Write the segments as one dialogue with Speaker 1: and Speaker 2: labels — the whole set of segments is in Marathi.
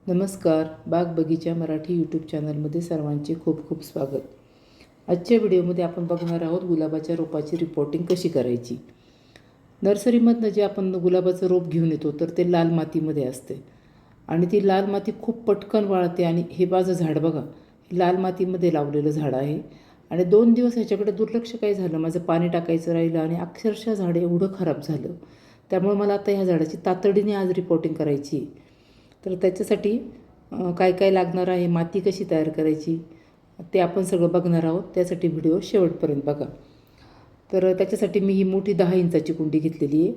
Speaker 1: नमस्कार. बाग बगीचा मराठी यूट्यूब चॅनलमध्ये सर्वांचे खूप खूप स्वागत. आजच्या व्हिडिओमध्ये आपण बघणार आहोत गुलाबाच्या रोपाची रिपोर्टिंग कशी करायची. नर्सरीमधनं जे आपण गुलाबाचं रोप घेऊन येतो तर ते लाल मातीमध्ये असते आणि ती लाल माती खूप पटकन वाळते. आणि हे माझं झाड बघा, लाल मातीमध्ये लावलेलं झाड आहे आणि 2 दिवस ह्याच्याकडे दुर्लक्ष काय झालं, माझं पाणी टाकायचं राहिलं आणि अक्षरशः झाड एवढं खराब झालं. त्यामुळे मला आता ह्या झाडाची तातडीने आज रिपोर्टिंग करायची. तर त्याच्यासाठी काय काय लागणार आहे, माती कशी तयार करायची ते आपण सगळं बघणार आहोत. त्यासाठी व्हिडिओ शेवटपर्यंत बघा. तर त्याच्यासाठी मी ही मोठी 10 इंचाची कुंडी घेतलेली आहे.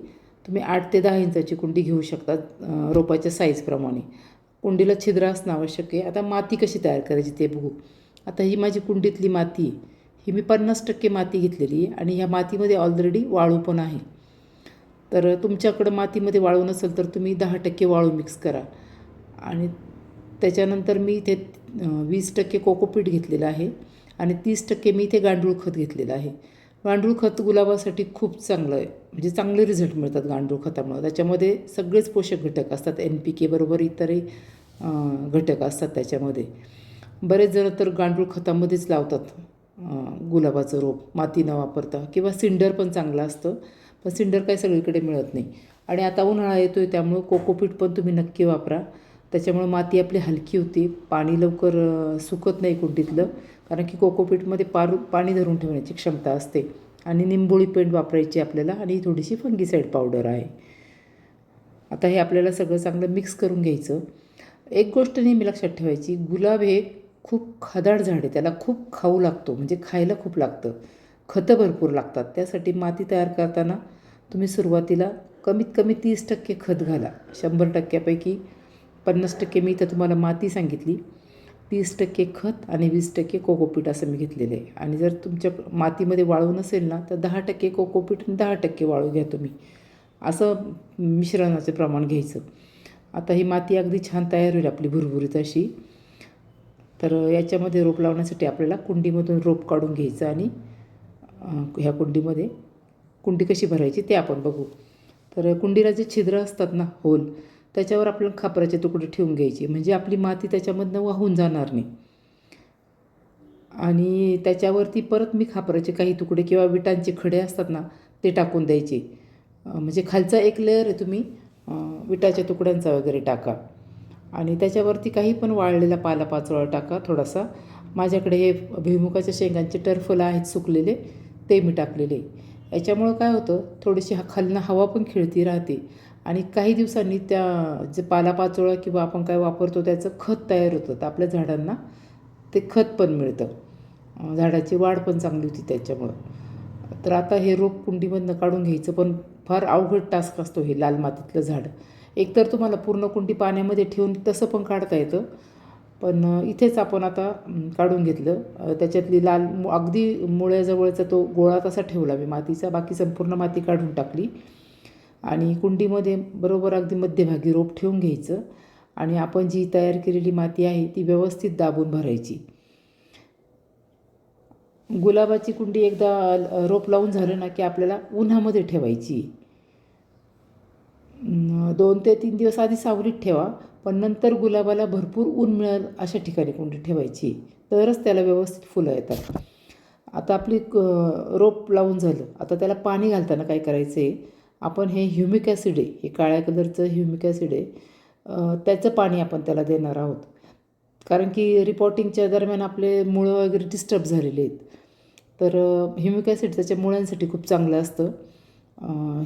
Speaker 1: तुम्ही 8 ते 10 इंचाची कुंडी घेऊ शकता रोपाच्या साईजप्रमाणे. कुंडीला छिद्र असणं आवश्यक आहे. आता माती कशी तयार करायची ते बघू. आता ही माझी कुंडीतली माती, ही मी 50% माती घेतलेली आहे आणि ह्या मातीमध्ये ऑलरेडी वाळू पण आहे. तर तुमच्याकडं मातीमध्ये वाळू नसेल तर तुम्ही 10% वाळू मिक्स करा. आणि त्याच्यानंतर मी इथे 20% कोकोपीट घेतलेलं आहे आणि 30% मी इथे गांडूळ खत घेतलेलं आहे. गांडूळ खत गुलाबासाठी खूप चांगलं आहे, म्हणजे चांगले रिझल्ट मिळतात गांडूळ खतामुळे. त्याच्यामध्ये सगळेच पोषक घटक असतात, NPK बरोबर इतरही घटक असतात त्याच्यामध्ये. बरेच जण तर गांडूळ खतामध्येच लावतात गुलाबाचं रोप माती न वापरता, किंवा सिंडर पण चांगलं असतं, पण सिंडर काही सगळीकडे मिळत नाही. आणि आता उन्हाळा येतो आहे त्यामुळं कोकोपीट पण तुम्ही नक्की वापरा. त्याच्यामुळे माती आपली हलकी होती, पाणी लवकर सुकत नाही कुंडीतलं, कारण की कोकोपीटमध्ये पाणी धरून ठेवण्याची क्षमता असते. आणि निंबोळी पेंट वापरायची आपल्याला, आणि थोडीशी फंगीसाईड पावडर आहे. आता हे आपल्याला सगळं चांगलं मिक्स करून घ्यायचं. एक गोष्ट नेहमी लक्षात ठेवायची, गुलाब हे खूप खादाड झाड आहे, त्याला खूप खाऊ लागतो, म्हणजे खायला खूप लागतं, खतं भरपूर लागतात. त्यासाठी माती तयार करताना तुम्ही सुरुवातीला कमीत कमी 30% खत घाला. 100%पैकी 50% मी इथं तुम्हाला माती सांगितली, 30% खत आणि 20% कोकोपीट असं मी घेतलेलं आहे. आणि जर तुमच्या मातीमध्ये वाळू नसेल ना तर 10% कोकोपीट आणि 10% वाळू घ्या तुम्ही, असं मिश्रणाचे प्रमाण घ्यायचं. आता ही माती अगदी छान तयार होईल आपली भुरभुरीत अशी. तर याच्यामध्ये रोप लावण्यासाठी आपल्याला कुंडीमधून रोप काढून घ्यायचं आणि ह्या कुंडीमध्ये कुंडी कशी भरायची ते आपण बघू. तर कुंडीला जे छिद्र असतात ना, होल, त्याच्यावर आपल्याला खापराचे तुकडे ठेवून घ्यायचे, म्हणजे आपली माती त्याच्यामधनं वाहून जाणार नाही. आणि त्याच्यावरती परत मी खापराचे काही तुकडे किंवा विटांचे खडे असतात ना ते टाकून द्यायचे. म्हणजे खालचा एक लेअर आहे तुम्ही विटाच्या तुकड्यांचा वगैरे टाका. आणि त्याच्यावरती काही पण वाळलेला पालापाचोळा टाका थोडासा. माझ्याकडे हे भुईमुगाच्या शेंगांचे टरफलं आहेत सुकलेले, ते मी टाकलेले. याच्यामुळं काय होतं, थोडीशी खालनं हवा पण खेळती राहते आणि काही दिवसांनी त्या जे पालापाचोळा किंवा आपण काय वापरतो त्याचं खत तयार होतं, तर आपल्या झाडांना ते खत पण मिळतं, झाडाची वाढ पण चांगली होती त्याच्यामुळं. तर आता हे रोप कुंडीमधनं काढून घ्यायचं, पण फार अवघड टास्क असतो हे लाल मातीतलं झाड. एकतर तुम्हाला पूर्ण कुंडी पाण्यामध्ये ठेवून तसं पण काढता येतं, पण इथेच आपण आता काढून घेतलं. त्याच्यातली लाल अगदी मुळ्याजवळचा तो गोळा तसा ठेवला मी मातीचा, बाकी संपूर्ण माती काढून टाकली. आणि कुंडीमध्ये बरोबर अगदी मध्यभागी रोप ठेवून घ्यायचं आणि आपण जी तयार केलेली माती आहे ती व्यवस्थित दाबून भरायची. गुलाबाची कुंडी एकदा रोप लावून झालं ना की आपल्याला उन्हामध्ये ठेवायची. 2 ते 3 दिवस आधी सावलीत ठेवा, पण नंतर गुलाबाला भरपूर ऊन मिळेल अशा ठिकाणी कुंडी ठेवायची, तरच त्याला व्यवस्थित फुलं येतात. आता आपली रोप लावून झालं. आता त्याला पाणी घालताना काय करायचं आहे, आपण हे ह्युमिक ॲसिड आहे, हे काळ्या कलरचं ह्युमिक ॲसिड आहे, त्याचं पाणी आपण त्याला देणार आहोत. कारण की रिपोर्टिंगच्या दरम्यान आपले मुळं वगैरे डिस्टर्ब झालेले आहेत. तर ह्युमिक ॲसिड त्याच्या मुळांसाठी खूप चांगलं असतं.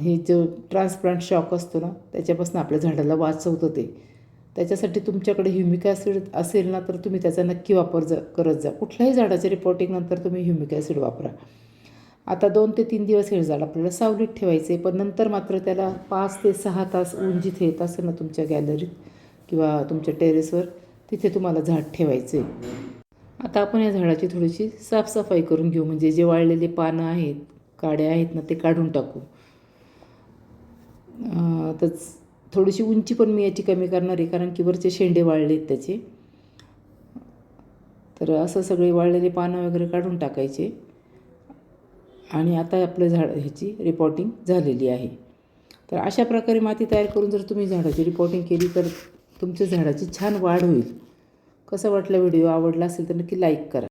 Speaker 1: हे जो ट्रान्सप्लांट शॉक असतो ना त्याच्यापासून आपल्या झाडाला वाचवतं ते. त्याच्यासाठी तुमच्याकडे ह्युमिक ॲसिड असेल ना तर तुम्ही त्याचा नक्की वापर करत जा. कुठल्याही झाडाच्या रिपोर्टिंगनंतर तुम्ही ह्युमिक ॲसिड वापरा. आता 2 ते 3 दिवस हे झाड आपल्याला सावलीत ठेवायचं आहे, पण नंतर मात्र त्याला 5 ते 6 तास ऊन जिथे येत असेल ना तुमच्या गॅलरीत किंवा तुमच्या टेरेसवर, तिथे तुम्हाला झाड ठेवायचं आहे. आता आपण या झाडाची थोडीशी साफसफाई करून घेऊ, म्हणजे जे वाळलेले पानं आहेत, काड्या आहेत ना ते काढून टाकू. तर थोडीशी उंची पण मी याची कमी करणार आहे, कारण की वरचे शेंडे वाळले आहेत त्याचे. तर असं सगळे वाळलेले पानं वगैरे काढून टाकायचे. आणि आता आपलं झाड ह्याची रिपोर्टिंग झालेली आहे. तर अशा प्रकारे माती तयार करून जर तुम्ही झाडाची रिपोर्टिंग केली तर तुमच्या झाडाची छान वाढ होईल. कसा वाटला व्हिडिओ? आवडला असेल तर नक्की लाईक करा.